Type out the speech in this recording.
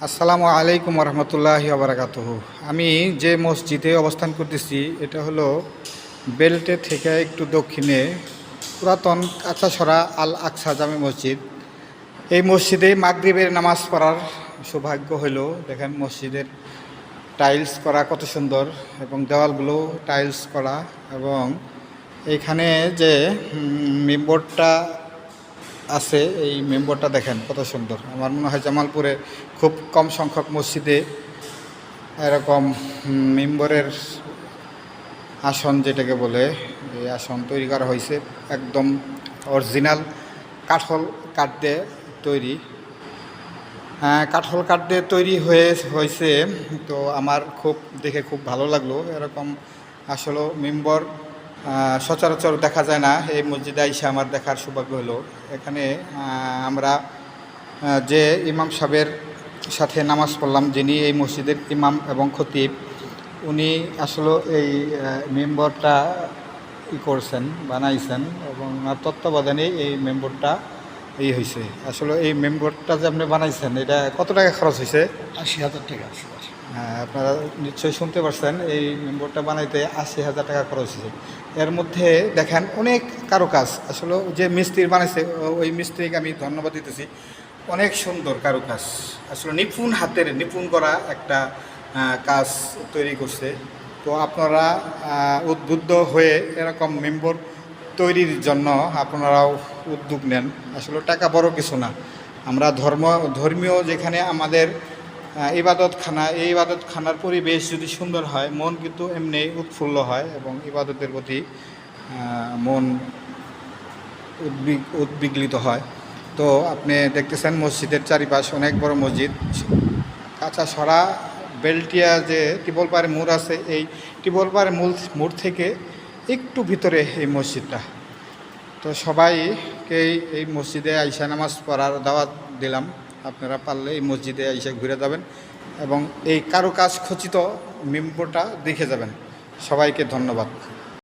আসসালামু আলাইকুম রহমতুল্লাহি বারাকাতুহু। আমি যে মসজিদে অবস্থান করতেছি এটা হলো বেল্টে থেকে একটু দক্ষিণে পুরাতন কাঁচাছড়া আল আকসা জামে মসজিদ। এই মসজিদে মাগরিবের নামাজ পড়ার সৌভাগ্য হইল। দেখেন মসজিদের টাইলস করা কত সুন্দর এবং দেওয়ালগুলো টাইলস করা, এবং এইখানে যে মেম্বরটা আছে এই মেম্বরটা দেখেন কত সুন্দর। আমার মনে হয় জামালপুরে খুব কম সংখ্যক মসজিদে এরকম মেম্বরের আসন যেটাকে বলে এই আসন তৈরি করা হয়েছে, একদম অরিজিনাল কাঠ দিয়ে তৈরি। কাঠল কাঠ দিয়ে তৈরি হয়েছে। তো আমার দেখে খুব ভালো লাগলো। এরকম আসলে মেম্বর সচরাচর দেখা যায় না। এই মসজিদে আইসা আমার দেখার সৌভাগ্য হলো। এখানে আমরা যে ইমাম সাহেবের সাথে নামাজ পড়লাম, যিনি এই মসজিদের ইমাম এবং খতিব, উনি আসলে এই মেম্বরটা করছেন, বানাইছেন, এবং তত্ত্বাবধানে এই মেম্বরটা হয়েছে। আসলে এই মেম্বরটা যে আপনি বানাইছেন এটা কত টাকা খরচ হয়েছে? ৮০,০০০ টাকা। হ্যাঁ, আপনারা নিশ্চয়ই শুনতে পারছেন এই মেম্বরটা বানাইতে ৮০,০০০ টাকা খরচ হয়েছে। এর মধ্যে দেখেন অনেক কারুকাজ। আসলে যে মিস্ত্রি বানাইছে ওই মিস্ত্রিকে আমি ধন্যবাদ দিতেছি। অনেক সুন্দর কারুকাজ, আসলে নিপুণ হাতের নিপুণ করা একটা কাজ তৈরি করছে। তো আপনারা উদ্বুদ্ধ হয়ে এরকম মেম্বর তৈরির জন্য আপনারাও উদ্যোগ নেন। আসলে টাকা বড় কিছু না। আমরা ধর্মীয় যেখানে আমাদের ইবাদতখানা, এই ইবাদতখানার পরিবেশ যদি সুন্দর হয়, মন কিন্তু এমনি উৎফুল্ল হয় এবং ইবাদতের প্রতি মন উদ্বিগ্লিত হয়। তো আপনি দেখতেছেন মসজিদের চারিপাশ অনেক বড় মসজিদ। কাঁচা সরা বেলটিয়া যে টিবলপাড়ের মোড় আছে, এই টিবলপাড়ের মোড় থেকে একটু ভিতরে এই মসজিদটা। তো সবাইকেই এই মসজিদে আইসা নামাজ পড়ার দাওয়াত দিলাম। আপনারা পারলে এই মসজিদে আইসা ঘুরে যাবেন এবং এই কারুকাজ খচিত মেম্বরটা দেখে যাবেন। সবাইকে ধন্যবাদ।